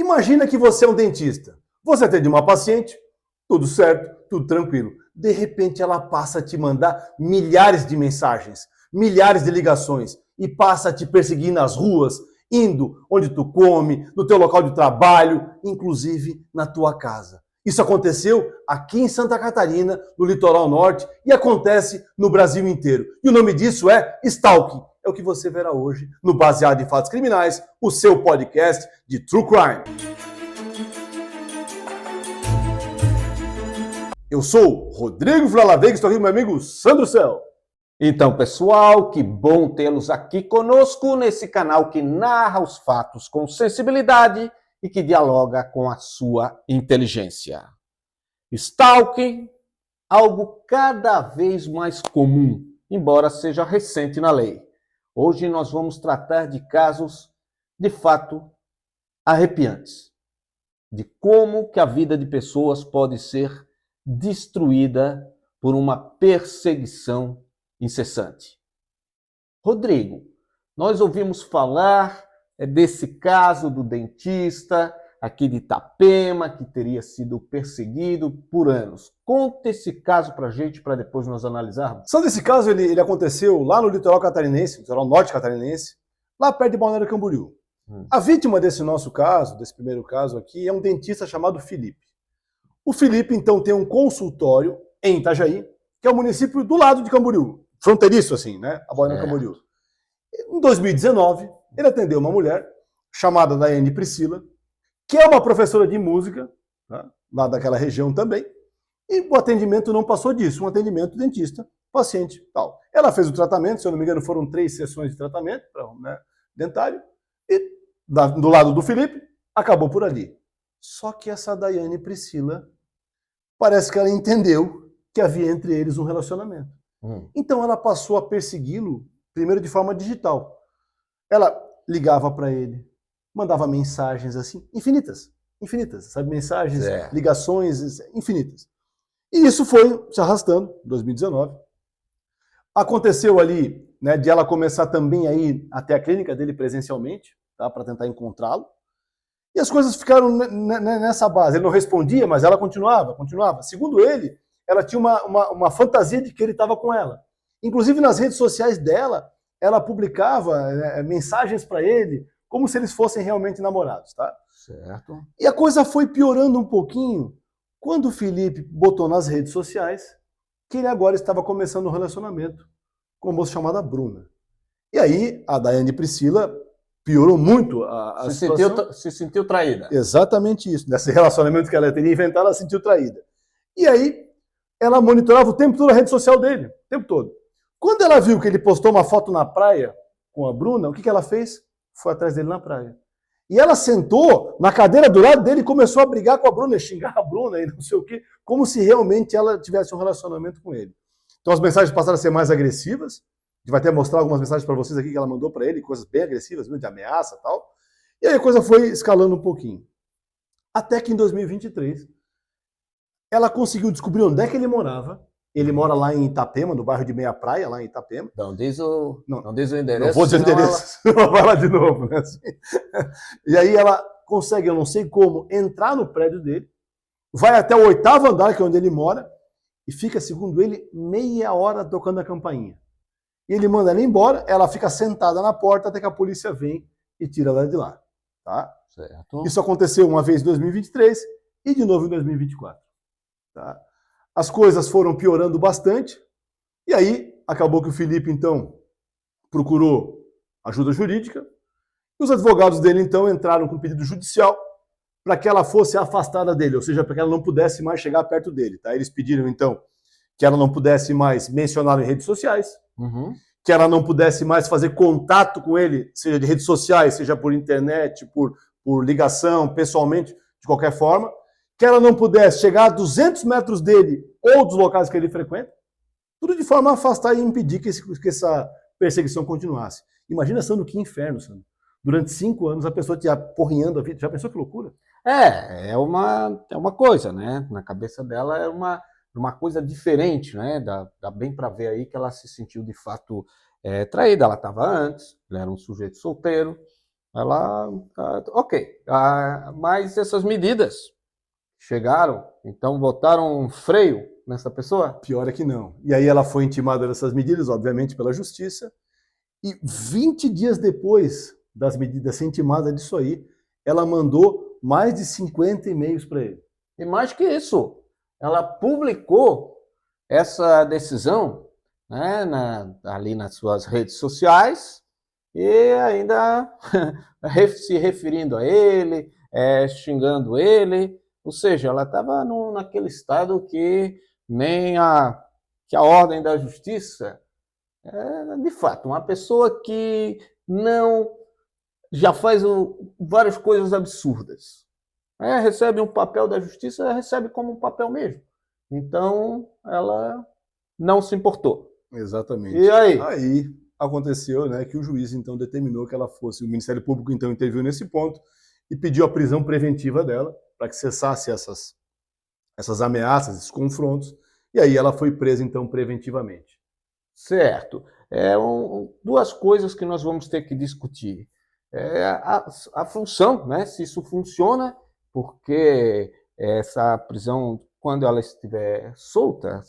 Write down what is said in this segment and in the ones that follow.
Imagina que você é um dentista. Você atende uma paciente, tudo certo, tudo tranquilo. De repente ela passa a te mandar milhares de mensagens, milhares de ligações e passa a te perseguir nas ruas, indo onde tu come, no teu local de trabalho, inclusive na tua casa. Isso aconteceu aqui em Santa Catarina, no litoral norte, e acontece no Brasil inteiro. E o nome disso é stalking. É o que você verá hoje no Baseado em Fatos Criminais, o seu podcast de True Crime. Eu sou Rodrigo Flalavega e estou aqui com meu amigo Sandro Cel. Então, pessoal, que bom tê-los aqui conosco nesse canal que narra os fatos com sensibilidade e que dialoga com a sua inteligência. Stalking, algo cada vez mais comum, embora seja recente na lei. Hoje nós vamos tratar de casos, de fato, arrepiantes. De como que a vida de pessoas pode ser destruída por uma perseguição incessante. Rodrigo, nós ouvimos falar desse caso do dentista aqui de Itapema, que teria sido perseguido por anos. Conta esse caso pra gente, para depois nós analisarmos. Só desse caso, ele aconteceu lá no litoral catarinense, no litoral norte catarinense, lá perto de Balneário Camboriú. A vítima desse nosso caso, desse primeiro caso aqui, é um dentista chamado Felipe. O Felipe, então, tem um consultório em Itajaí, que é o município do lado de Camboriú, fronteiriço assim, né, a Balneário Camboriú. Em 2019, ele atendeu uma mulher chamada Daiane Priscila, que é uma professora de música, tá, lá daquela região também, e o atendimento não passou disso, um atendimento dentista, paciente, tal. Ela fez o tratamento, se eu não me engano, foram 3 sessões de tratamento, né, dentário, e do lado do Felipe, acabou por ali. Só que essa Daiane Priscila, parece que ela entendeu que havia entre eles um relacionamento. Então ela passou a persegui-lo, primeiro de forma digital. Ela ligava para ele, mandava mensagens assim, infinitas, sabe? Mensagens, ligações, infinitas. E isso foi se arrastando, em 2019. Aconteceu ali, né, de ela começar também a ir até a clínica dele presencialmente, tá, para tentar encontrá-lo. E as coisas ficaram nessa base. Ele não respondia, mas ela continuava. Segundo ele, ela tinha uma fantasia de que ele estava com ela. Inclusive nas redes sociais dela, ela publicava mensagens para ele, como se eles fossem realmente namorados, tá? Certo. E a coisa foi piorando um pouquinho quando o Felipe botou nas redes sociais que ele agora estava começando um relacionamento com uma moça chamada Bruna. E aí a Daiane Priscila piorou muito a situação. Se sentiu traída. Exatamente isso. Nesse relacionamento que ela teria inventado, ela se sentiu traída. E aí ela monitorava o tempo todo a rede social dele, o tempo todo. Quando ela viu que ele postou uma foto na praia com a Bruna, o que ela fez? Foi atrás dele na praia. E ela sentou na cadeira do lado dele e começou a brigar com a Bruna, xingar a Bruna e não sei o quê, como se realmente ela tivesse um relacionamento com ele. Então as mensagens passaram a ser mais agressivas. A gente vai até mostrar algumas mensagens para vocês aqui que ela mandou para ele, coisas bem agressivas, de ameaça e tal. E aí a coisa foi escalando um pouquinho. Até que em 2023, ela conseguiu descobrir onde é que ele morava. Ele mora lá em Itapema, no bairro de Meia Praia, lá em Itapema. Não diz o endereço. Não vou dizer o endereço, ela vai lá de novo. Né? E aí ela consegue, eu não sei como, entrar no prédio dele, vai até o 8º andar, que é onde ele mora, e fica, segundo ele, meia hora tocando a campainha. E ele manda ela embora, ela fica sentada na porta até que a polícia vem e tira ela de lá. Tá? Certo. Isso aconteceu uma vez em 2023 e de novo em 2024. Tá? As coisas foram piorando bastante, e aí acabou que o Felipe, então, procurou ajuda jurídica, e os advogados dele, então, entraram com pedido judicial para que ela fosse afastada dele, ou seja, para que ela não pudesse mais chegar perto dele. Tá? Eles pediram, então, que ela não pudesse mais mencioná-lo em redes sociais, que ela não pudesse mais fazer contato com ele, seja de redes sociais, seja por internet, por ligação, pessoalmente, de qualquer forma, que ela não pudesse chegar a 200 metros dele ou dos locais que ele frequenta, tudo de forma a afastar e impedir que essa perseguição continuasse. Imagina, Sandro, que inferno, Sandro. Durante 5 anos a pessoa te aporrinhando a vida. Já pensou que loucura? É uma coisa, né? Na cabeça dela é uma coisa diferente, né? Dá bem para ver aí que ela se sentiu de fato traída. Ela estava antes, ele era um sujeito solteiro, Ok, mas essas medidas chegaram, então botaram um freio nessa pessoa? Pior é que não. E aí ela foi intimada dessas medidas, obviamente, pela justiça, e 20 dias depois das medidas ser intimada disso aí, ela mandou mais de 50 e-mails para ele. E mais que isso, ela publicou essa decisão, né, ali nas suas redes sociais e ainda se referindo a ele, xingando ele. Ou seja, ela estava naquele estado que nem que a ordem da justiça de fato, uma pessoa que não já faz várias coisas absurdas. Recebe um papel da justiça, recebe como um papel mesmo. Então, ela não se importou. Exatamente. E aí? Aí aconteceu, né, que o juiz então determinou que ela fosse, o Ministério Público então interviu nesse ponto e pediu a prisão preventiva dela para que cessasse essas ameaças, esses confrontos, e aí ela foi presa então preventivamente. Certo. Duas coisas que nós vamos ter que discutir. A função, né? Se isso funciona, porque essa prisão, quando ela estiver solta,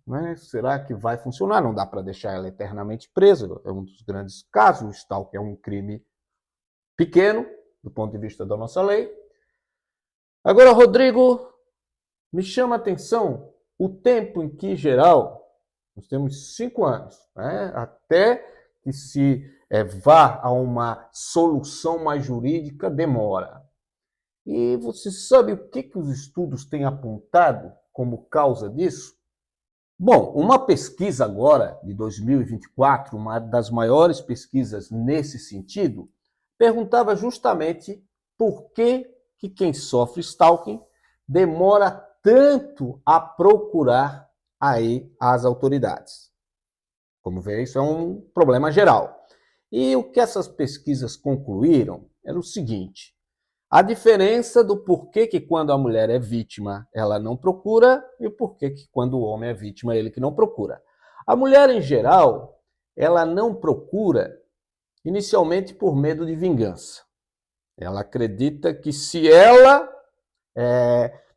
né, será que vai funcionar? Não dá para deixar ela eternamente presa. É um dos grandes casos. O stalking é um crime pequeno, do ponto de vista da nossa lei. Agora, Rodrigo, me chama a atenção o tempo em que, em geral, nós temos 5 anos, né, até que se vá a uma solução mais jurídica, demora. E você sabe o que os estudos têm apontado como causa disso? Bom, uma pesquisa agora, de 2024, uma das maiores pesquisas nesse sentido, perguntava justamente por que quem sofre stalking demora tanto a procurar aí as autoridades. Como vê, isso é um problema geral. E o que essas pesquisas concluíram era o seguinte: a diferença do porquê que quando a mulher é vítima ela não procura e o porquê que quando o homem é vítima é ele que não procura. A mulher, em geral, ela não procura inicialmente por medo de vingança. Ela acredita que se ela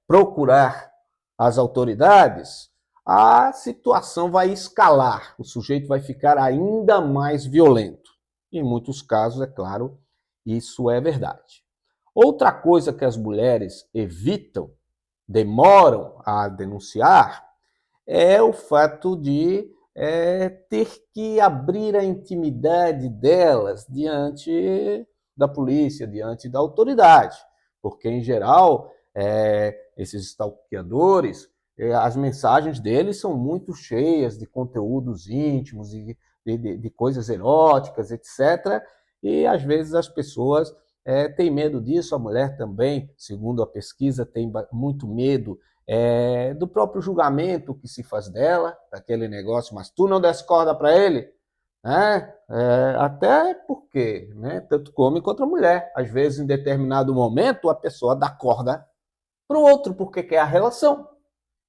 procurar as autoridades, a situação vai escalar, o sujeito vai ficar ainda mais violento. Em muitos casos, é claro, isso é verdade. Outra coisa que as mulheres evitam, demoram a denunciar, é o fato de ter que abrir a intimidade delas diante da polícia, diante da autoridade. Porque, em geral, esses stalkeadores, as mensagens deles são muito cheias de conteúdos íntimos e de coisas eróticas, etc. E, às vezes, as pessoas têm medo disso. A mulher também, segundo a pesquisa, tem muito medo do próprio julgamento que se faz dela, daquele negócio, mas tu não desce corda para ele, né? Até porque, né, tanto homem quanto a mulher, às vezes em determinado momento a pessoa dá corda para o outro, porque quer a relação.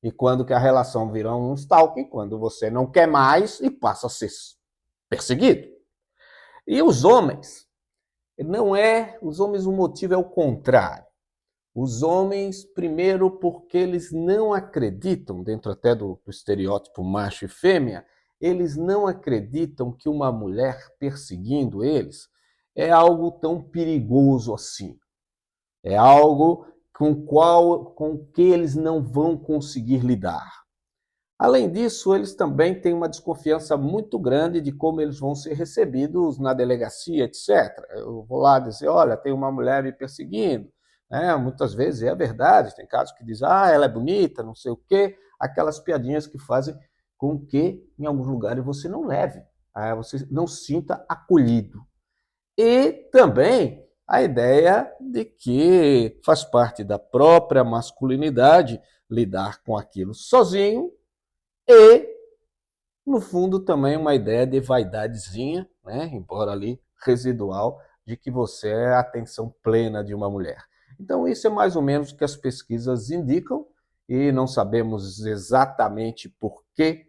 E quando que a relação vira um stalking, quando você não quer mais e passa a ser perseguido. E os homens, os homens o motivo é o contrário. Os homens, primeiro, porque eles não acreditam, dentro até do estereótipo macho e fêmea, eles não acreditam que uma mulher perseguindo eles é algo tão perigoso assim. É algo com que eles não vão conseguir lidar. Além disso, eles também têm uma desconfiança muito grande de como eles vão ser recebidos na delegacia, etc. Eu vou lá dizer, olha, tem uma mulher me perseguindo. Muitas vezes é verdade, tem casos que dizem, ela é bonita, não sei o quê, aquelas piadinhas que fazem com que, em alguns lugares, você não leve, você não se sinta acolhido. E também a ideia de que faz parte da própria masculinidade lidar com aquilo sozinho e, no fundo, também uma ideia de vaidadezinha, né, embora ali residual, de que você é a atenção plena de uma mulher. Então, isso é mais ou menos o que as pesquisas indicam e não sabemos exatamente por que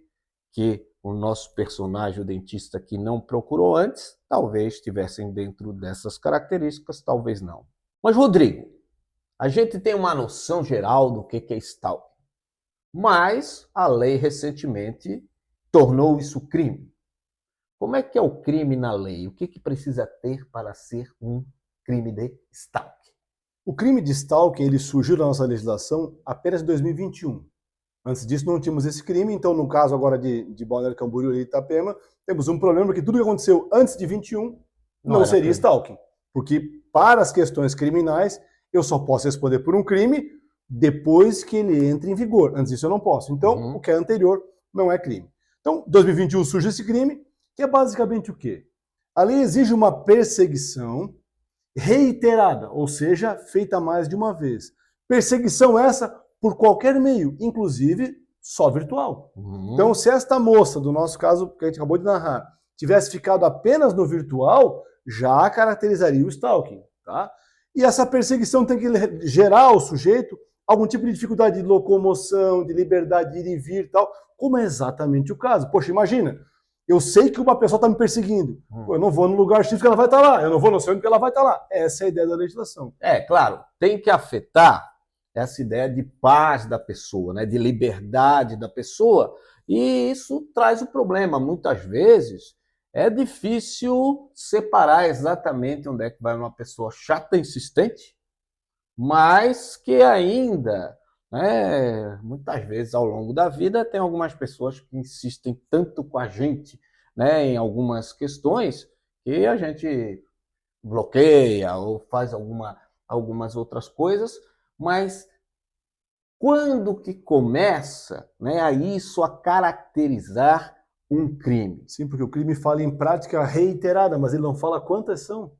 o nosso personagem, o dentista que não procurou antes, talvez estivessem dentro dessas características, talvez não. Mas, Rodrigo, a gente tem uma noção geral do que é stalking, mas a lei recentemente tornou isso crime. Como é que é o crime na lei? O que precisa ter para ser um crime de stalking? O crime de stalking ele surgiu na nossa legislação apenas em 2021. Antes disso não tínhamos esse crime, então no caso agora de Balneário Camboriú e Itapema, temos um problema porque tudo que aconteceu antes de 21 não seria crime. Stalking. Porque para as questões criminais, eu só posso responder por um crime depois que ele entre em vigor. Antes disso eu não posso. Então, o que é anterior não é crime. Então, em 2021 surge esse crime, que é basicamente o quê? A lei exige uma perseguição reiterada, ou seja, feita mais de uma vez. Perseguição essa por qualquer meio, inclusive só virtual. Então, se esta moça, do nosso caso que a gente acabou de narrar, tivesse ficado apenas no virtual, já caracterizaria o stalking, tá? E essa perseguição tem que gerar ao sujeito algum tipo de dificuldade de locomoção, de liberdade de ir e vir e tal, como é exatamente o caso. Poxa, imagina, eu sei que uma pessoa está me perseguindo, eu não vou no lugar X que ela vai estar lá, eu não vou no centro que ela vai estar lá. Essa é a ideia da legislação. É, claro, tem que afetar essa ideia de paz da pessoa, né, de liberdade da pessoa, e isso traz o problema. Muitas vezes é difícil separar exatamente onde é que vai uma pessoa chata e insistente, mas que ainda, né, muitas vezes ao longo da vida, tem algumas pessoas que insistem tanto com a gente, né, em algumas questões, que a gente bloqueia ou faz algumas outras coisas, mas quando que começa, né, a isso a caracterizar um crime? Sim, porque o crime fala em prática reiterada, mas ele não fala quantas são.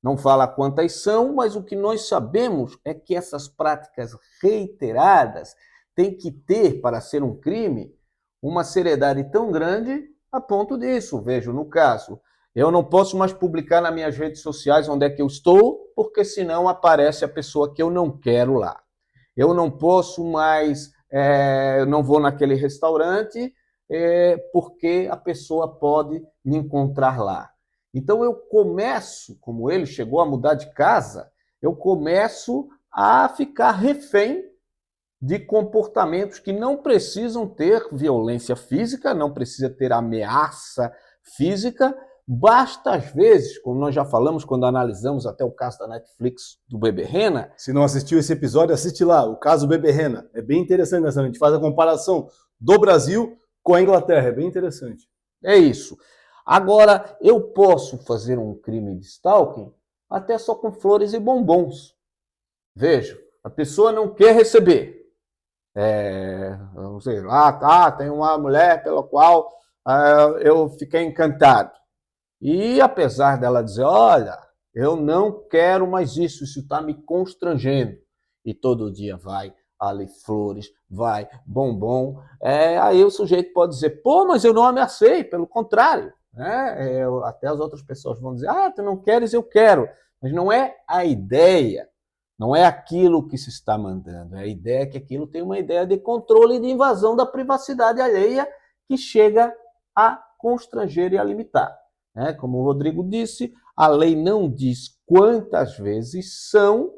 Não fala quantas são, mas o que nós sabemos é que essas práticas reiteradas têm que ter, para ser um crime, uma seriedade tão grande a ponto disso. Vejo, no caso, eu não posso mais publicar nas minhas redes sociais onde é que eu estou, porque senão aparece a pessoa que eu não quero lá. Eu não posso mais, eu não vou naquele restaurante, porque a pessoa pode me encontrar lá. Então eu começo, como ele chegou a mudar de casa, eu começo a ficar refém de comportamentos que não precisam ter violência física, não precisa ter ameaça física. Basta, às vezes, como nós já falamos quando analisamos até o caso da Netflix do Beberrena. Se não assistiu esse episódio, assiste lá, o caso Beberrena. É bem interessante, né? A gente faz a comparação do Brasil com a Inglaterra, é bem interessante. É isso. Agora, eu posso fazer um crime de stalking até só com flores e bombons. Veja, a pessoa não quer receber. Não sei lá, tem uma mulher pela qual eu fiquei encantado. E apesar dela dizer, olha, eu não quero mais isso está me constrangendo. E todo dia vai ali flores, vai bombom. Aí o sujeito pode dizer, pô, mas eu não ameacei, pelo contrário. Até as outras pessoas vão dizer, tu não queres, eu quero. Mas não é a ideia, não é aquilo que se está mandando. É a ideia que aquilo tem uma ideia de controle e de invasão da privacidade alheia que chega a constranger e a limitar. Como o Rodrigo disse, a lei não diz quantas vezes são.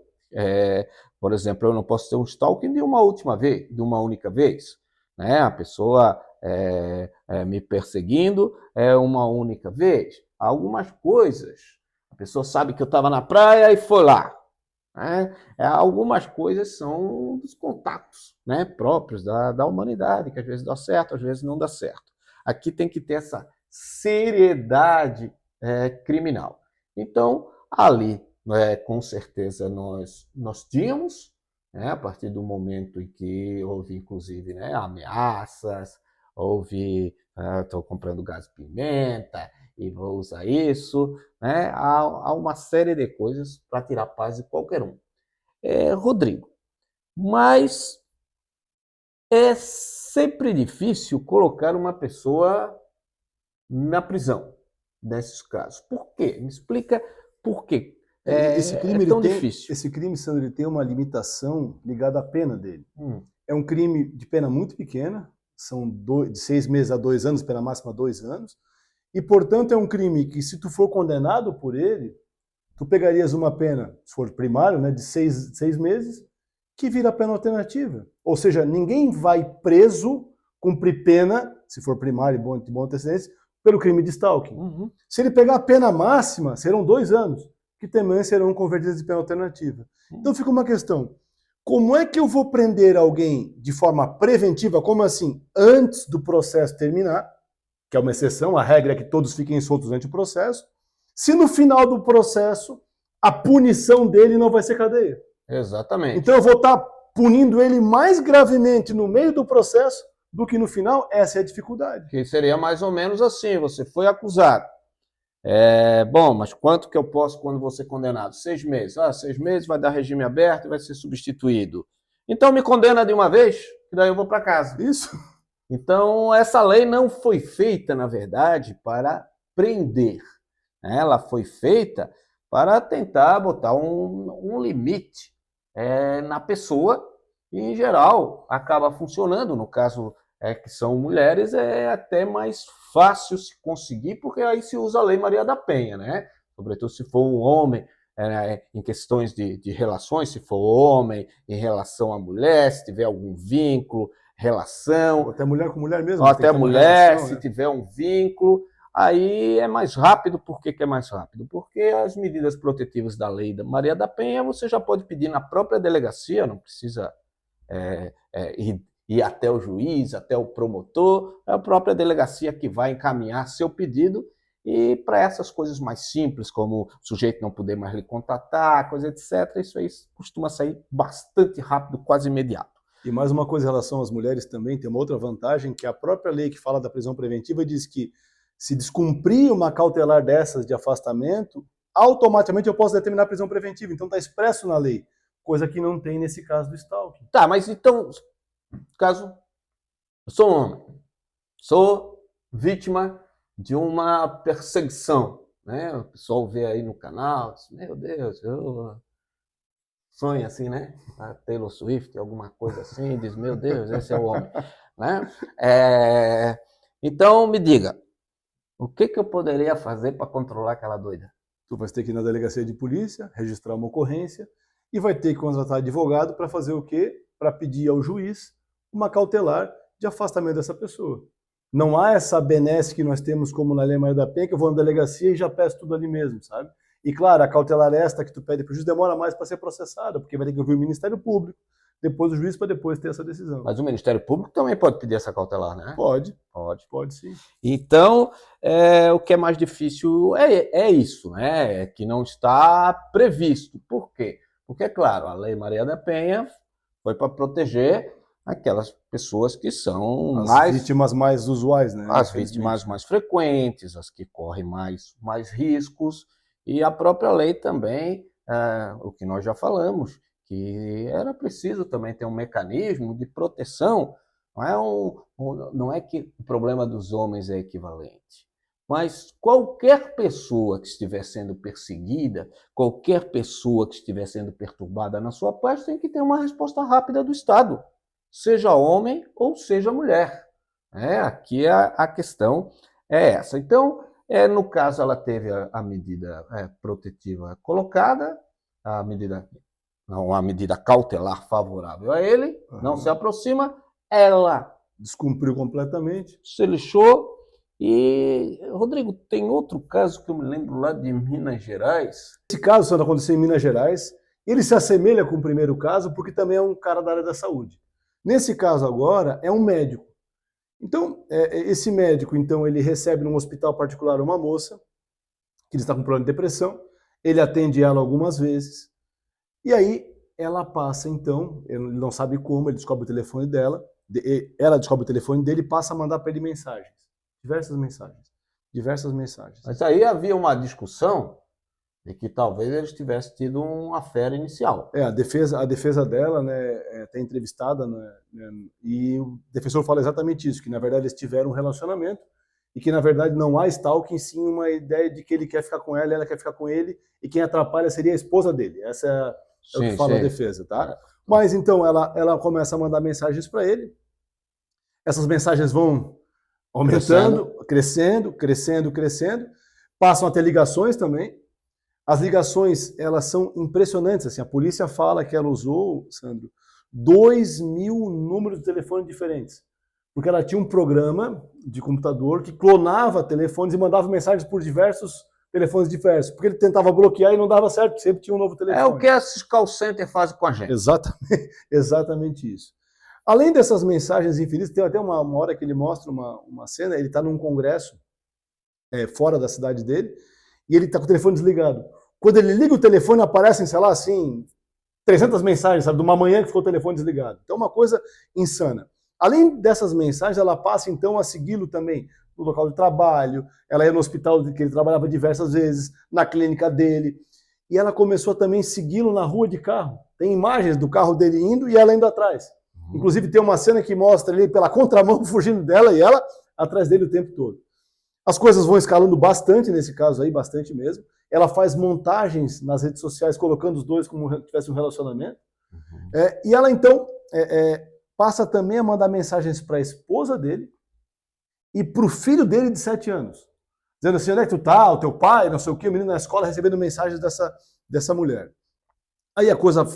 Por exemplo, eu não posso ter um stalking de uma única vez. A pessoa me perseguindo uma única vez. Algumas coisas, a pessoa sabe que eu estava na praia e foi lá. Algumas coisas são dos contatos, próprios da humanidade, que às vezes dá certo, às vezes não dá certo. Aqui tem que ter essa seriedade criminal. Então, ali, com certeza, nós tínhamos, a partir do momento em que houve, inclusive, ameaças, houve, estou comprando gás e pimenta e vou usar isso, há uma série de coisas para tirar paz de qualquer um. Rodrigo, mas é sempre difícil colocar uma pessoa na prisão, nesses casos. Por quê? Me explica por quê. Esse crime, tão difícil. Esse crime, Sandro, ele tem uma limitação ligada à pena dele. É um crime de pena muito pequena, são de 6 meses a 2 anos, pena máxima 2 anos, e, portanto, é um crime que, se tu for condenado por ele, tu pegarias uma pena, se for primário, né, de 6 meses, que vira pena alternativa. Ou seja, ninguém vai preso, cumprir pena, se for primário e de bom antecedência, pelo crime de stalking. Uhum. Se ele pegar a pena máxima, serão 2 anos, que também serão convertidos em pena alternativa. Então fica uma questão, como é que eu vou prender alguém de forma preventiva, como assim, antes do processo terminar, que é uma exceção, a regra é que todos fiquem soltos durante o processo, se no final do processo a punição dele não vai ser cadeia. Exatamente. Então eu vou estar punindo ele mais gravemente no meio do processo do que no final. Essa é a dificuldade. Que seria mais ou menos assim, você foi acusado. Bom, mas quanto que eu posso quando vou ser condenado? 6 meses. 6 meses vai dar regime aberto e vai ser substituído. Então me condena de uma vez, que daí eu vou para casa. Isso. Então essa lei não foi feita, na verdade, para prender. Ela foi feita para tentar botar um limite na pessoa e, em geral, acaba funcionando. No caso que são mulheres, é até mais fácil se conseguir, porque aí se usa a Lei Maria da Penha, né? Sobretudo se for um homem, em questões de relações, se for homem em relação à mulher, se tiver algum vínculo, relação. Ou até mulher com mulher mesmo. Ou até mulher, relação, se tiver um vínculo. Aí é mais rápido. Por que é mais rápido? Porque as medidas protetivas da Lei da Maria da Penha você já pode pedir na própria delegacia, não precisa ir até o juiz, até o promotor, é a própria delegacia que vai encaminhar seu pedido. E para essas coisas mais simples, como o sujeito não poder mais lhe contatar, coisa etc., isso aí costuma sair bastante rápido, quase imediato. E mais uma coisa em relação às mulheres também, tem uma outra vantagem, que a própria lei que fala da prisão preventiva diz que se descumprir uma cautelar dessas de afastamento, automaticamente eu posso determinar a prisão preventiva. Então está expresso na lei, coisa que não tem nesse caso do stalking. Tá, mas então, caso eu sou um homem, sou vítima de uma perseguição, né? O pessoal vê aí no canal, diz, meu Deus, eu sonho assim, né? A Taylor Swift, alguma coisa assim, diz, meu Deus, esse é o homem, né? Então me diga, o que eu poderia fazer para controlar aquela doida? Tu vai ter que ir na delegacia de polícia, registrar uma ocorrência e vai ter que contratar advogado para fazer o quê? Para pedir ao juiz uma cautelar de afastamento dessa pessoa. Não há essa benesse que nós temos como na Lei Maria da Penha, que eu vou na delegacia e já peço tudo ali mesmo, sabe? E claro, a cautelar esta que tu pede para o juiz demora mais para ser processada, porque vai ter que ouvir o Ministério Público, depois o juiz, para depois ter essa decisão. Mas o Ministério Público também pode pedir essa cautelar, né? Pode sim. Então, o que é mais difícil é isso, né? É que não está previsto. Por quê? Porque, claro, a Lei Maria da Penha foi para proteger aquelas pessoas que são as vítimas mais usuais, né? As vítimas mais frequentes, as que correm mais riscos, e a própria lei também, o que nós já falamos, que era preciso também ter um mecanismo de proteção. Não é que o problema dos homens é equivalente, mas qualquer pessoa que estiver sendo perseguida, qualquer pessoa que estiver sendo perturbada na sua paz, tem que ter uma resposta rápida do Estado, seja homem ou seja mulher. Aqui a questão é essa. Então, no caso, ela teve a medida protetiva colocada, uma medida cautelar favorável a ele, não se aproxima, ela descumpriu completamente, se lixou. E, Rodrigo, tem outro caso que eu me lembro lá de Minas Gerais. Esse caso, Sandro, aconteceu em Minas Gerais. Ele se assemelha com o primeiro caso porque também é um cara da área da saúde. Nesse caso agora, é um médico. Então, esse médico, então, ele recebe num hospital particular uma moça que está com problema de depressão, ele atende ela algumas vezes, e aí ela passa, então, ele não sabe como, ele descobre o telefone dela, ela descobre o telefone dele e passa a mandar para ele mensagens. Diversas mensagens. Mas aí havia uma discussão de que talvez eles tivessem tido uma fera inicial. A defesa dela, né, tá entrevistada, né, e o defensor fala exatamente isso, que na verdade eles tiveram um relacionamento e que na verdade não há stalking, sim uma ideia de que ele quer ficar com ela quer ficar com ele, e quem atrapalha seria a esposa dele. Essa é o que fala a defesa, tá? Mas então ela começa a mandar mensagens para ele, Essas mensagens vão aumentando, crescendo, passam a ter ligações também. As ligações, elas são impressionantes. Assim, a polícia fala que ela usou, Sandro, 2.000 números de telefone diferentes. Porque ela tinha um programa de computador que clonava telefones e mandava mensagens por diversos telefones diversos. Porque ele tentava bloquear e não dava certo, sempre tinha um novo telefone. É o que esses call centers fazem com a gente. Exatamente isso. Além dessas mensagens infelizes, tem até uma hora que ele mostra uma cena, ele está num congresso fora da cidade dele, e ele está com o telefone desligado. Quando ele liga o telefone, aparecem, sei lá, assim, 300 mensagens, sabe, de uma manhã que ficou o telefone desligado. Então, uma coisa insana. Além dessas mensagens, ela passa, então, a segui-lo também no local de trabalho, ela ia no hospital que ele trabalhava diversas vezes, na clínica dele, e ela começou a também segui-lo na rua de carro. Tem imagens do carro dele indo e ela indo atrás. Inclusive, tem uma cena que mostra ele pela contramão fugindo dela e ela atrás dele o tempo todo. As coisas vão escalando bastante nesse caso aí, bastante mesmo. Ela faz montagens nas redes sociais colocando os dois como se tivesse um relacionamento. E ela, então, passa também a mandar mensagens para a esposa dele e para o filho dele de 7 anos. Dizendo assim, onde é que tu tá? O teu pai, não sei o quê, o menino na escola recebendo mensagens dessa mulher. Aí a coisa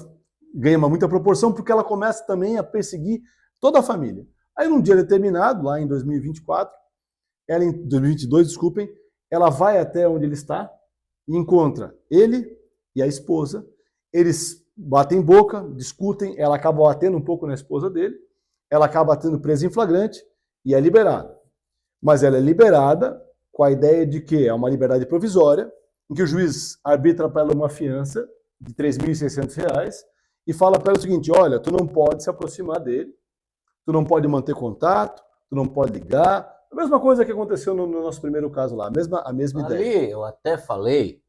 ganha muita proporção porque ela começa também a perseguir toda a família. Aí num dia determinado, lá em 2024, ela em 2022, desculpem, ela vai até onde ele está e encontra ele e a esposa. Eles batem boca, discutem, ela acaba batendo um pouco na esposa dele, ela acaba sendo presa em flagrante e é liberada. Mas ela é liberada com a ideia de que é uma liberdade provisória, em que o juiz arbitra para ela uma fiança de R$ 3.600 e fala para ela o seguinte, olha, tu não pode se aproximar dele, tu não pode manter contato, tu não pode ligar. A mesma coisa que aconteceu no nosso primeiro caso lá, a mesma ideia. Ali eu até falei,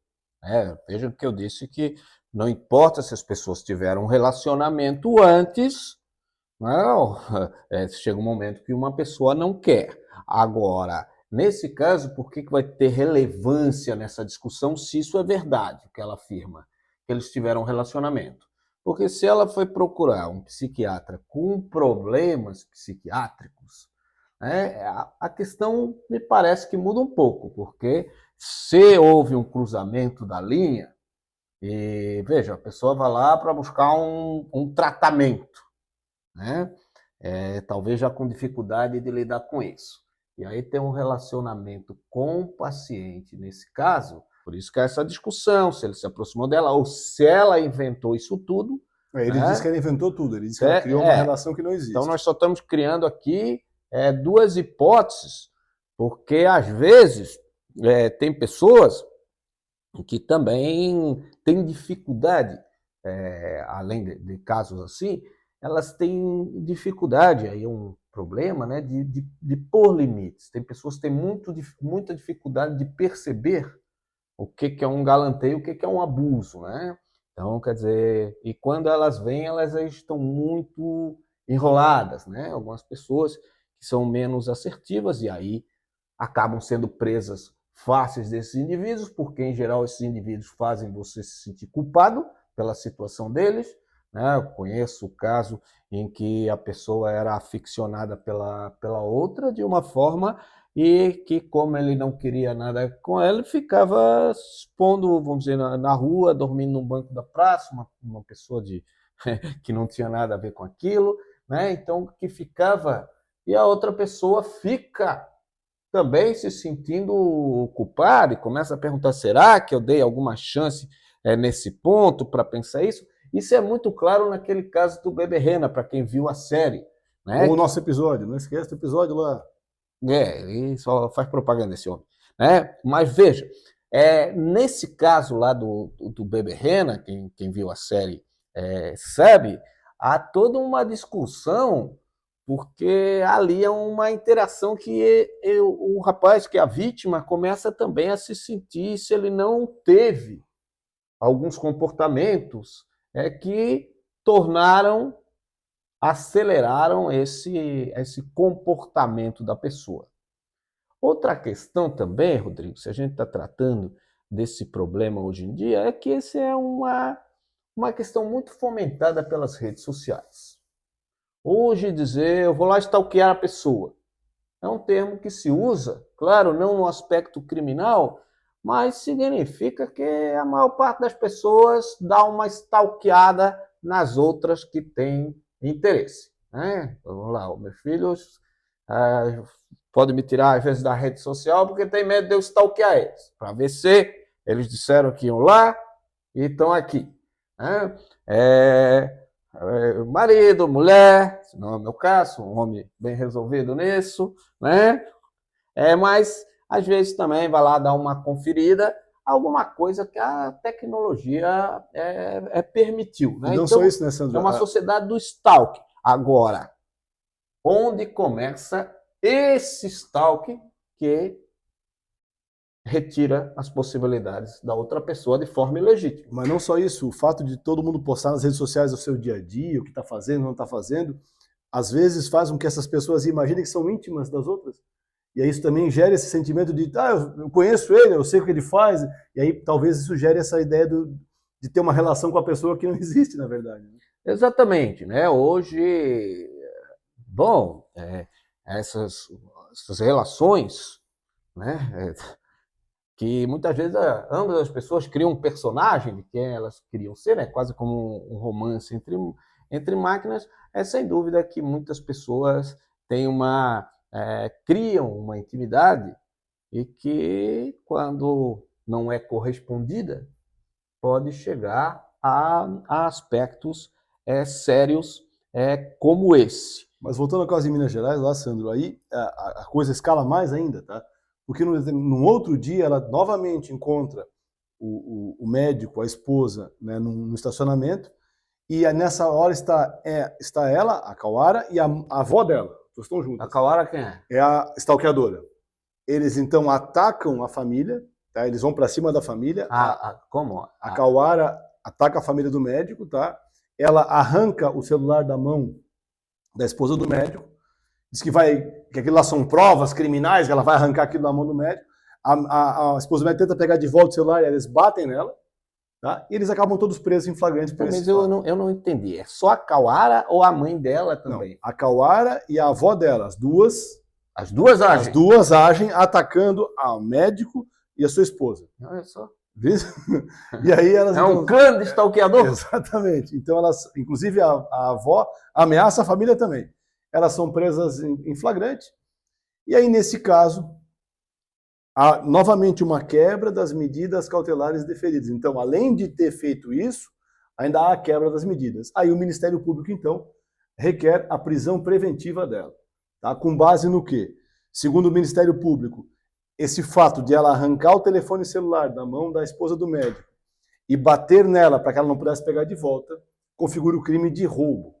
veja que eu disse que não importa se as pessoas tiveram um relacionamento antes, não, chega um momento que uma pessoa não quer. Agora, nesse caso, por que vai ter relevância nessa discussão se isso é verdade, o que ela afirma, que eles tiveram um relacionamento? Porque se ela foi procurar um psiquiatra com problemas psiquiátricos, a questão me parece que muda um pouco, porque se houve um cruzamento da linha, e veja, a pessoa vai lá para buscar um tratamento, né? Talvez já com dificuldade de lidar com isso. E aí tem um relacionamento com o paciente, nesse caso, por isso que é essa discussão, se ele se aproximou dela ou se ela inventou isso tudo. Ele diz que ela inventou tudo, ele diz que ela criou uma relação que não existe. Então nós só estamos criando aqui duas hipóteses, porque às vezes tem pessoas que também têm dificuldade, além de casos assim, elas têm dificuldade, aí é um problema, né, de pôr limites. Tem pessoas que têm muita dificuldade de perceber o que é um galanteio, o que é um abuso, né? Então, quer dizer, e quando elas vêm, elas estão muito enroladas, né? Algumas pessoas que são menos assertivas e aí acabam sendo presas fáceis desses indivíduos, porque em geral esses indivíduos fazem você se sentir culpado pela situação deles, né? Eu conheço o caso em que a pessoa era aficionada pela outra de uma forma e que, como ele não queria nada com ela, ficava expondo, vamos dizer, na rua, dormindo no banco da praça, uma pessoa que não tinha nada a ver com aquilo, né? Então, que ficava... E a outra pessoa fica também se sentindo culpada e começa a perguntar, será que eu dei alguma chance nesse ponto para pensar isso? Isso é muito claro naquele caso do Bebê Rena, para quem viu a série. Né? Ou o nosso episódio, não esquece do episódio lá. Ele só faz propaganda esse homem. Né? Mas veja, nesse caso lá do Bebê Rena, quem viu a série sabe, há toda uma discussão, porque ali é uma interação que o rapaz, que é a vítima, começa também a se sentir, se ele não teve alguns comportamentos que aceleraram esse comportamento da pessoa. Outra questão também, Rodrigo, se a gente está tratando desse problema hoje em dia, é que esse é uma questão muito fomentada pelas redes sociais. Hoje dizer, eu vou lá stalkear a pessoa, é um termo que se usa, claro, não no aspecto criminal, mas significa que a maior parte das pessoas dá uma stalkeada nas outras que têm interesse, né? Vamos lá, os meus filhos podem me tirar às vezes da rede social porque tem medo de eu stalkear eles, para ver se eles disseram que iam lá e estão aqui, né? Marido, mulher, se não é o meu caso, um homem bem resolvido nisso, né? Mas às vezes também vai lá dar uma conferida, alguma coisa que a tecnologia permitiu, né? Não então, só isso, né, Sandro? É uma sociedade do stalk. Agora, onde começa esse stalk que retira as possibilidades da outra pessoa de forma ilegítima? Mas não só isso, o fato de todo mundo postar nas redes sociais o seu dia a dia, o que está fazendo, não está fazendo, às vezes faz com que essas pessoas imaginem que são íntimas das outras. E aí isso também gera esse sentimento de, eu conheço ele, eu sei o que ele faz, e aí talvez isso gere essa ideia de ter uma relação com a pessoa que não existe, na verdade. Exatamente, né? Hoje, bom, essas relações, né? Que muitas vezes ambas as pessoas criam um personagem de quem elas queriam ser, né? Quase como um romance entre máquinas, sem dúvida que muitas pessoas têm criam uma intimidade e que, quando não é correspondida, pode chegar a aspectos sérios como esse. Mas voltando ao caso de Minas Gerais, lá, Sandro, aí a coisa escala mais ainda, tá? Porque num outro dia ela novamente encontra o médico, a esposa, né, no estacionamento, e nessa hora está ela, a Cauara, e a avó dela. Estão juntos. A Cauara quem é? É a stalkeadora. Eles então atacam a família, tá? Eles vão para cima da família. Como? A Cauara ataca a família do médico, tá? Ela arranca o celular da mão da esposa do médico, diz que aquilo lá são provas criminais, que ela vai arrancar aquilo da mão do médico. A esposa do médico tenta pegar de volta o celular, e eles batem nela, tá? E eles acabam todos presos em flagrante por Mas eu não entendi. É só a Cauara ou a mãe dela também? Não, a Cauara e a avó dela, as duas agem? As duas agem atacando ao médico e a sua esposa. Olha só. E aí elas, um clã de stalkeador? Exatamente. Então elas, inclusive a avó, ameaça a família também. Elas são presas em flagrante. E aí, nesse caso, há novamente uma quebra das medidas cautelares deferidas. Então, além de ter feito isso, ainda há a quebra das medidas. Aí o Ministério Público, então, requer a prisão preventiva dela. Tá? Com base no quê? Segundo o Ministério Público, esse fato de ela arrancar o telefone celular da mão da esposa do médico e bater nela para que ela não pudesse pegar de volta, configura o crime de roubo.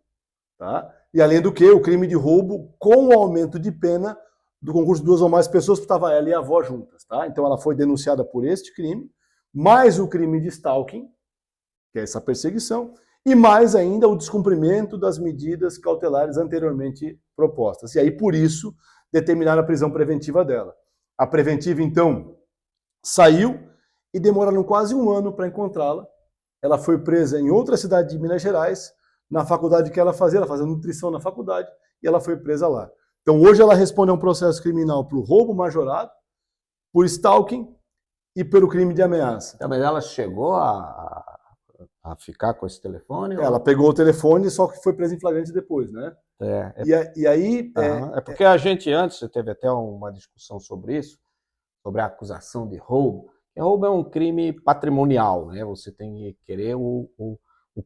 Tá? E além do que, o crime de roubo com o aumento de pena do concurso de duas ou mais pessoas, porque estava ela e a avó juntas. Tá? Então ela foi denunciada por este crime, mais o crime de stalking, que é essa perseguição, e mais ainda o descumprimento das medidas cautelares anteriormente propostas. E aí, por isso, determinaram a prisão preventiva dela. A preventiva, então, saiu e demoraram quase um ano para encontrá-la. Ela foi presa em outra cidade de Minas Gerais, na faculdade que ela fazia nutrição na faculdade, e ela foi presa lá. Então, hoje ela responde a um processo criminal por roubo majorado, por stalking e pelo crime de ameaça. Mas ela chegou a ficar com esse telefone? Ela pegou o telefone, só que foi presa em flagrante depois, né? E aí... É porque a gente antes teve até uma discussão sobre isso, sobre a acusação de roubo. Roubo é um crime patrimonial, né? Você tem que querer o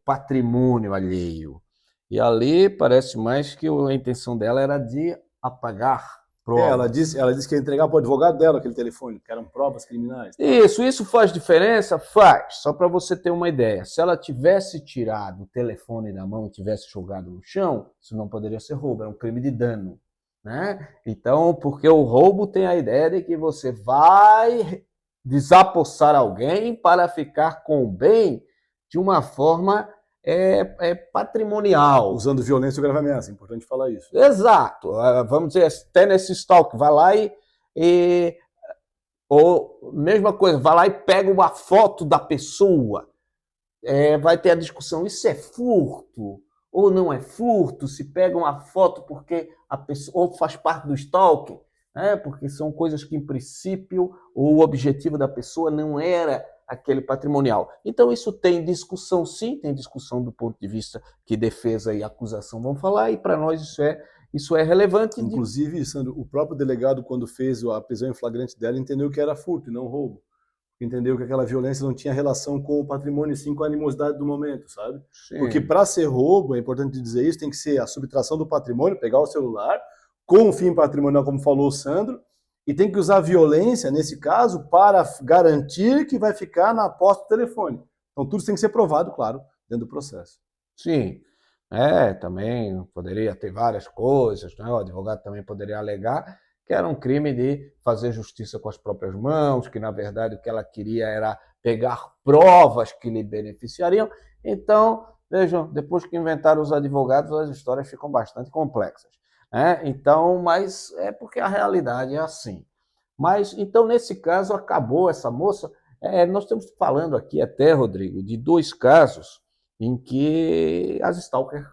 patrimônio alheio. E ali parece mais que a intenção dela era de apagar provas. Ela disse que ia entregar para o advogado dela aquele telefone, que eram provas criminais. Isso faz diferença? Faz. Só para você ter uma ideia. Se ela tivesse tirado o telefone da mão e tivesse jogado no chão, isso não poderia ser roubo, é um crime de dano, né? Então, porque o roubo tem a ideia de que você vai desapossar alguém para ficar com o bem de uma forma patrimonial. Usando violência ou grave ameaça, é importante falar isso. Exato. Vamos dizer, até nesse stalk, vai lá ou mesma coisa, vai lá e pega uma foto da pessoa. Vai ter a discussão, isso é furto ou não é furto, se pega uma foto porque a pessoa ou faz parte do stalking, né? Porque são coisas que, em princípio, o objetivo da pessoa não era aquele patrimonial. Então, isso tem discussão, sim, tem discussão do ponto de vista que defesa e acusação vão falar, e para nós isso é relevante. Inclusive, Sandro, o próprio delegado, quando fez a prisão em flagrante dela, entendeu que era furto e não roubo. Entendeu que aquela violência não tinha relação com o patrimônio, sim com a animosidade do momento, sabe? Sim. Porque para ser roubo, é importante dizer isso, tem que ser a subtração do patrimônio, pegar o celular, com o fim patrimonial, como falou o Sandro, e tem que usar a violência, nesse caso, para garantir que vai ficar na posse do telefone. Então tudo tem que ser provado, claro, dentro do processo. Sim, também poderia ter várias coisas, né? O advogado também poderia alegar que era um crime de fazer justiça com as próprias mãos, que na verdade o que ela queria era pegar provas que lhe beneficiariam. Então, vejam, depois que inventaram os advogados, as histórias ficam bastante complexas, né? Então, mas é porque a realidade é assim. Mas, então, nesse caso, acabou essa moça. Nós estamos falando aqui até, Rodrigo, de 2 casos em que as stalkers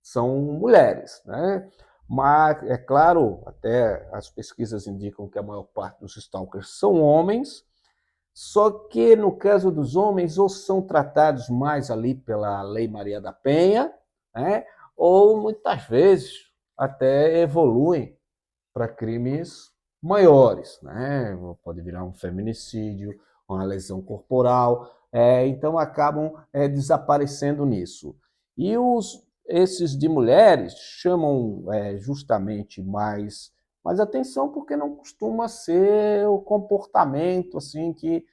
são mulheres, né? Mas, é claro, até as pesquisas indicam que a maior parte dos stalkers são homens, só que no caso dos homens, ou são tratados mais ali pela Lei Maria da Penha, né? Ou muitas vezes até evoluem para crimes maiores, né? Pode virar um feminicídio, uma lesão corporal, então acabam desaparecendo nisso. E esses de mulheres chamam justamente mais atenção porque não costuma ser o comportamento assim que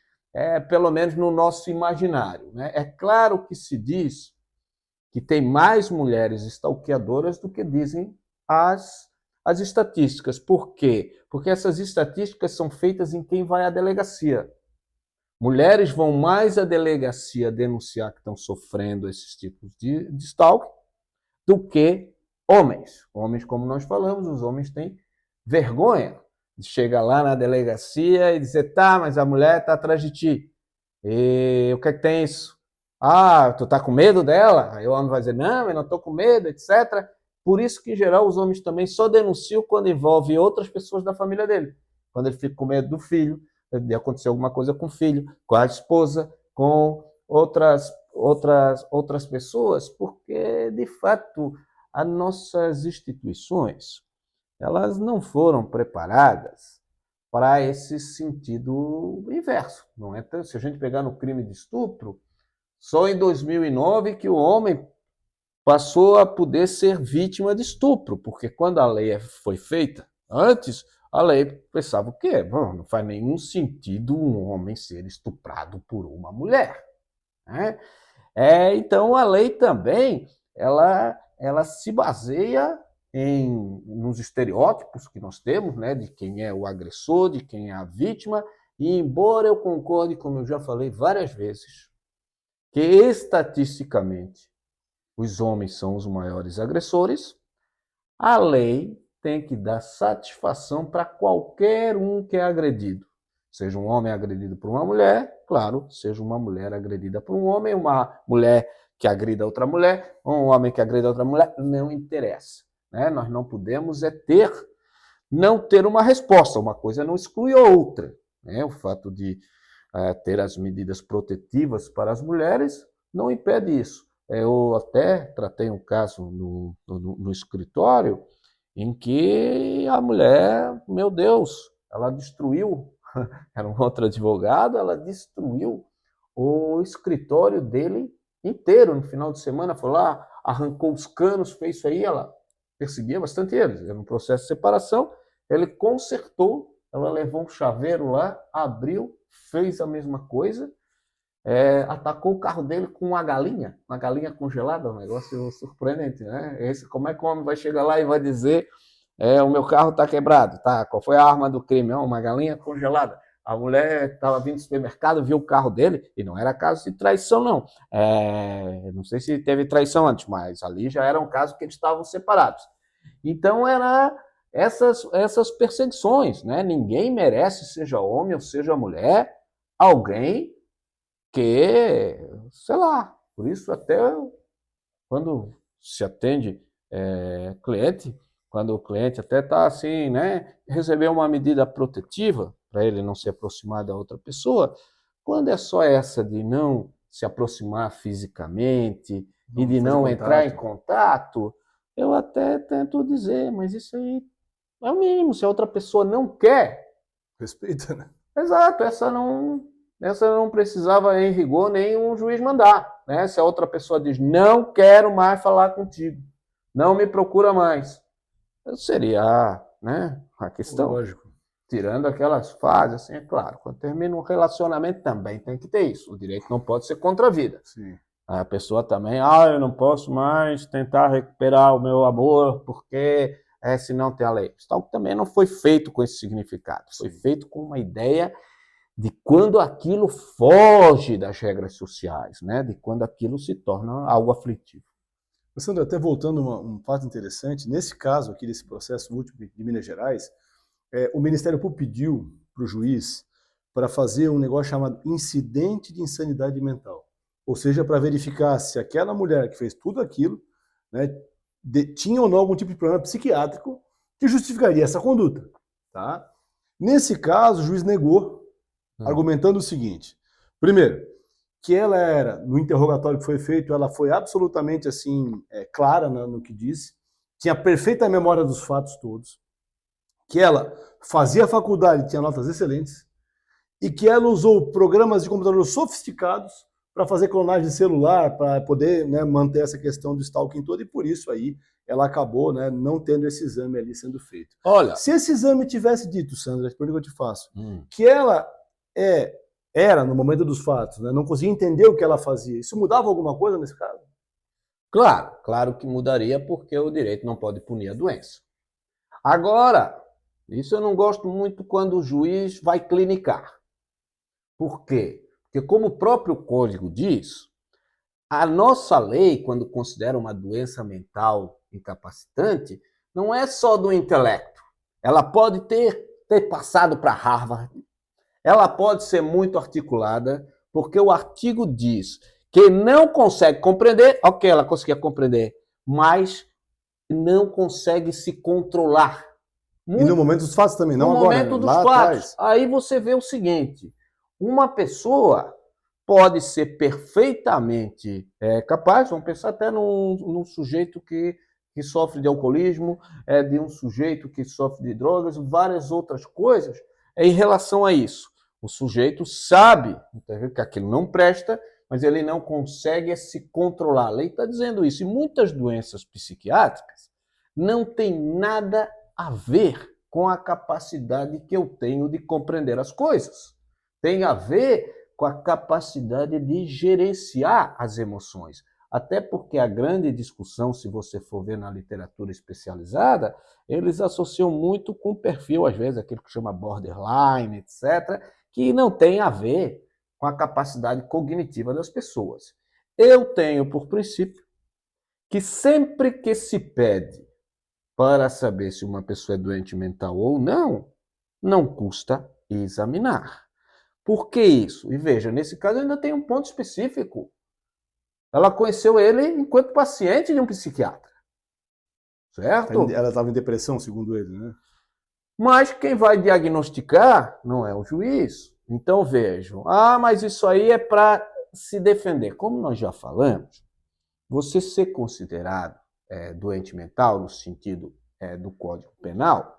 pelo menos no nosso imaginário, né? É claro que se diz que tem mais mulheres stalkeadoras do que dizem as estatísticas. Por quê? Porque essas estatísticas são feitas em quem vai à delegacia. Mulheres vão mais à delegacia denunciar que estão sofrendo esses tipos de stalking do que homens. Homens, como nós falamos, os homens têm vergonha de chegar lá na delegacia e dizer, tá, mas a mulher está atrás de ti. E o que é que tem isso? Ah, tu tá com medo dela? Aí o homem vai dizer, não, eu não estou com medo, etc. Por isso que, em geral, os homens também só denunciam quando envolve outras pessoas da família dele. Quando ele fica com medo do filho, de acontecer alguma coisa com o filho, com a esposa, com outras pessoas, porque, de fato, as nossas instituições, elas não foram preparadas para esse sentido inverso. Não é? Se a gente pegar no crime de estupro, só em 2009 que o homem passou a poder ser vítima de estupro, porque quando a lei foi feita, antes, a lei pensava o quê? Bom, não faz nenhum sentido um homem ser estuprado por uma mulher, né? Então, a lei também, ela se baseia nos estereótipos que nós temos, né, de quem é o agressor, de quem é a vítima, e embora eu concorde, como eu já falei várias vezes, que estatisticamente os homens são os maiores agressores, a lei tem que dar satisfação para qualquer um que é agredido. Seja um homem agredido por uma mulher, claro, seja uma mulher agredida por um homem, uma mulher que agrida outra mulher, ou um homem que agrida outra mulher, não interessa, né? Nós não podemos não ter uma resposta, uma coisa não exclui a outra, né? O fato de ter as medidas protetivas para as mulheres não impede isso. Eu até tratei um caso no escritório em que a mulher, meu Deus, ela destruiu, era um outro advogado, ela destruiu o escritório dele inteiro no final de semana, foi lá, arrancou os canos, fez isso aí, ela perseguia bastante eles, era um processo de separação, ele consertou, ela levou um chaveiro lá, abriu, fez a mesma coisa, atacou o carro dele com uma galinha congelada, um negócio surpreendente, né? Como é que o homem vai chegar lá e vai dizer o meu carro está quebrado, tá? Qual foi a arma do crime? Uma galinha congelada. A mulher estava vindo do supermercado, viu o carro dele, e não era caso de traição, não. Não sei se teve traição antes, mas ali já era um caso que eles estavam separados. Então, era essas perseguições, né? Ninguém merece, seja homem ou seja mulher, alguém que, sei lá, por isso até quando se atende cliente, quando o cliente até está assim, né, recebeu uma medida protetiva para ele não se aproximar da outra pessoa, quando é só essa de não se aproximar fisicamente e de não entrar em contato, eu até tento dizer, mas isso aí é o mínimo. Se a outra pessoa não quer, respeita, né? Exato, essa não precisava, em rigor, nem um juiz mandar, né? Se a outra pessoa diz, não quero mais falar contigo, não me procura mais, seria, né, a questão. Lógico. Tirando aquelas fases, assim, é claro, quando termina um relacionamento também tem que ter isso. O direito não pode ser contra a vida. Sim. A pessoa também, eu não posso mais tentar recuperar o meu amor porque senão tem a lei. Isso também não foi feito com esse significado. Foi feito com uma ideia de quando aquilo foge das regras sociais, né? De quando aquilo se torna algo aflitivo. Sandro, até voltando a um fato interessante, nesse caso aqui, desse processo último de Minas Gerais, o Ministério Público pediu para o juiz para fazer um negócio chamado incidente de insanidade mental. Ou seja, para verificar se aquela mulher que fez tudo aquilo, né, tinha ou não algum tipo de problema psiquiátrico que justificaria essa conduta. Tá? Nesse caso, o juiz negou, argumentando o seguinte. Primeiro, que ela era, no interrogatório que foi feito, ela foi absolutamente assim clara no que disse, tinha perfeita memória dos fatos todos, que ela fazia faculdade, tinha notas excelentes, e que ela usou programas de computador sofisticados para fazer clonagem de celular, para poder, né, manter essa questão do stalking todo, e por isso aí ela acabou, né, não tendo esse exame ali sendo feito. Olha, se esse exame tivesse dito, Sandra, a pergunta que eu te faço, que ela era, no momento dos fatos, né, não conseguia entender o que ela fazia, isso mudava alguma coisa nesse caso? Claro que mudaria, porque o direito não pode punir a doença. Agora, isso eu não gosto muito quando o juiz vai clinicar. Por quê? Porque, como o próprio código diz, a nossa lei, quando considera uma doença mental incapacitante, não é só do intelecto. Ela pode ter passado para Harvard, ela pode ser muito articulada, porque o artigo diz que não consegue compreender, ok, ela conseguia compreender, mas não consegue se controlar. E no momento dos fatos também, não agora, no momento dos lá fatos. atrás. Aí você vê o seguinte, uma pessoa pode ser perfeitamente capaz, vamos pensar até num sujeito que sofre de alcoolismo, de um sujeito que sofre de drogas, várias outras coisas em relação a isso. O sujeito sabe que aquilo não presta, mas ele não consegue se controlar. A lei está dizendo isso. E muitas doenças psiquiátricas não têm nada a ver com a capacidade que eu tenho de compreender as coisas. Tem a ver com a capacidade de gerenciar as emoções. Até porque a grande discussão, se você for ver na literatura especializada, eles associam muito com o perfil, às vezes, aquele que chama borderline, etc., que não tem a ver com a capacidade cognitiva das pessoas. Eu tenho por princípio que sempre que se pede para saber se uma pessoa é doente mental ou não, não custa examinar. Por que isso? E veja, nesse caso ainda tem um ponto específico. Ela conheceu ele enquanto paciente de um psiquiatra. Certo? Ela estava em depressão, segundo ele, né? Mas quem vai diagnosticar não é o juiz. Então vejam, mas isso aí é para se defender. Como nós já falamos, você ser considerado doente mental, no sentido do Código Penal,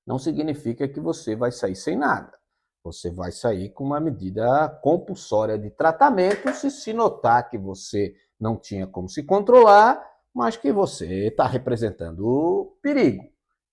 não significa que você vai sair sem nada. Você vai sair com uma medida compulsória de tratamento se notar que você não tinha como se controlar, mas que você está representando perigo.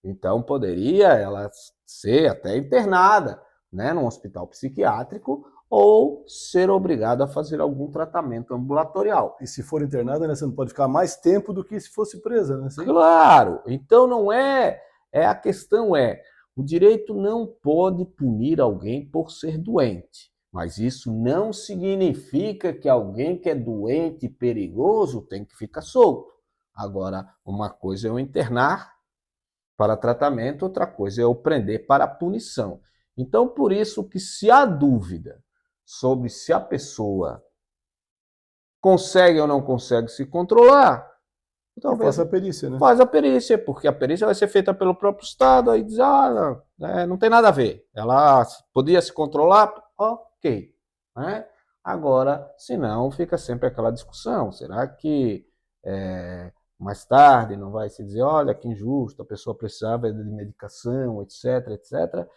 Então, poderia ela ser até internada, né, num hospital psiquiátrico ou ser obrigada a fazer algum tratamento ambulatorial. E se for internada, né, você não pode ficar mais tempo do que se fosse presa, né? Sim? Claro! Então, não é... a questão é, o direito não pode punir alguém por ser doente, mas isso não significa que alguém que é doente e perigoso tem que ficar solto. Agora, uma coisa é eu internar para tratamento, outra coisa é eu prender para punição. Então, por isso que se há dúvida sobre se a pessoa consegue ou não consegue se controlar, Faz a perícia, né? Faz a perícia, porque a perícia vai ser feita pelo próprio Estado, aí diz, não tem nada a ver. Ela podia se controlar, ok. Né? Agora, se não, fica sempre aquela discussão. Será que mais tarde não vai se dizer, olha, que injusto, a pessoa precisava de medicação, etc, etc.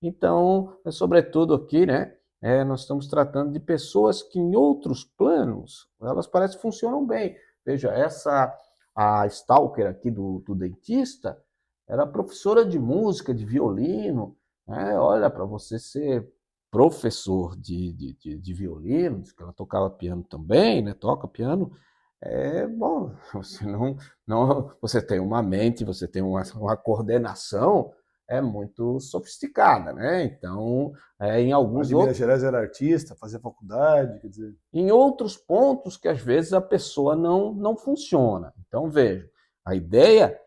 Então, sobretudo aqui, né, nós estamos tratando de pessoas que em outros planos, elas parecem que funcionam bem. Veja, a stalker aqui do dentista era professora de música, de violino. Né? Olha, para você ser professor de violino, diz que ela tocava piano também, né? Toca piano. Bom, você você tem uma mente, você tem uma coordenação muito sofisticada, né? Então, em alguns outros... Minas Gerais era artista, fazia faculdade, quer dizer... Em outros pontos que às vezes a pessoa não funciona. Então, veja, a ideia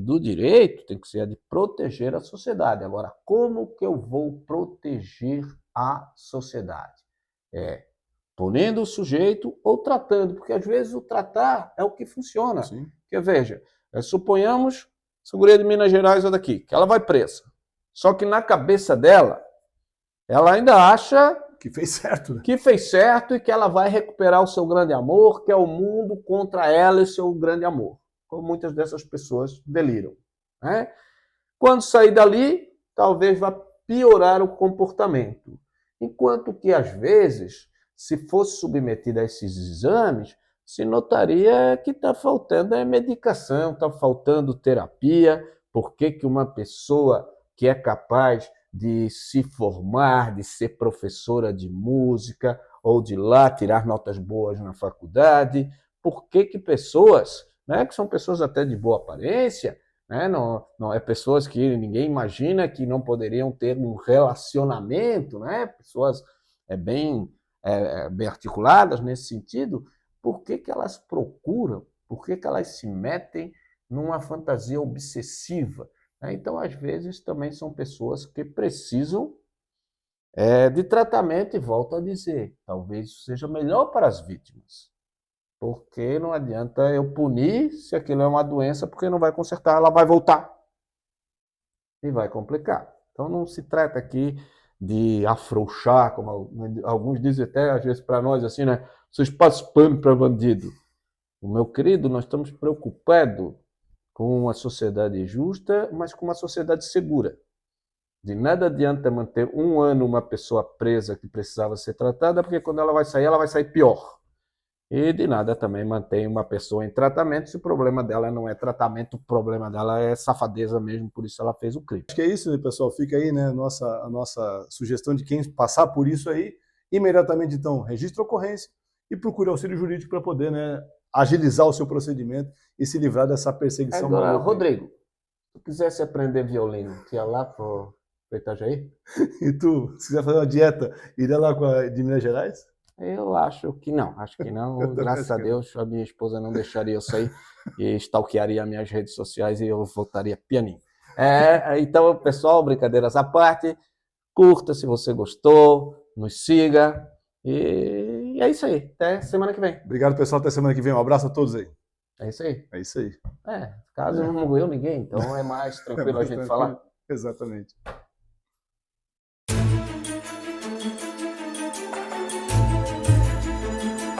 do direito tem que ser a de proteger a sociedade. Agora, como que eu vou proteger a sociedade? Punendo o sujeito ou tratando, porque às vezes o tratar é o que funciona. Sim. Porque, veja, suponhamos, essa guria de Minas Gerais é daqui, que ela vai presa. Só que na cabeça dela, ela ainda acha que fez certo, né? Que fez certo e que ela vai recuperar o seu grande amor, que é o mundo contra ela e seu grande amor. Como muitas dessas pessoas deliram. Né? Quando sair dali, talvez vá piorar o comportamento. Enquanto que, às vezes, se fosse submetida a esses exames, se notaria que está faltando medicação, está faltando terapia. Por que uma pessoa que é capaz de se formar, de ser professora de música, ou de lá tirar notas boas na faculdade, por que pessoas, né, que são pessoas até de boa aparência, né, não é pessoas que ninguém imagina que não poderiam ter um relacionamento, né, pessoas bem articuladas nesse sentido, por que elas procuram, por que elas se metem numa fantasia obsessiva? Então, às vezes, também são pessoas que precisam de tratamento, e volto a dizer, talvez isso seja melhor para as vítimas, porque não adianta eu punir se aquilo é uma doença, porque não vai consertar, ela vai voltar e vai complicar. Então, não se trata aqui de afrouxar, como alguns dizem até, às vezes, para nós, assim, né? Vocês passam pano para bandido. O meu querido, nós estamos preocupados com uma sociedade justa, mas com uma sociedade segura. De nada adianta manter 1 ano uma pessoa presa que precisava ser tratada, porque quando ela vai sair pior. E de nada também mantém uma pessoa em tratamento se o problema dela não é tratamento, o problema dela é safadeza mesmo, por isso ela fez o crime. Acho que é isso, né, pessoal? Fica aí, né, a nossa sugestão de quem passar por isso aí, imediatamente, então, registre a ocorrência e procure auxílio jurídico para poder, né, agilizar o seu procedimento e se livrar dessa perseguição. Agora, Rodrigo, se tu quisesse aprender violino, tu ia lá pro Itajaí? E tu, se quiser fazer uma dieta, iria lá de Minas Gerais? Eu acho que não, graças a Deus a minha esposa não deixaria eu sair e stalkearia minhas redes sociais e eu voltaria pianinho. Então, pessoal, brincadeiras à parte, curta se você gostou, nos siga e é isso aí, até semana que vem. Obrigado, pessoal, até semana que vem, um abraço a todos aí. É isso aí. É isso aí. Caso não morreu ninguém, então é mais tranquilo a gente falar. Exatamente.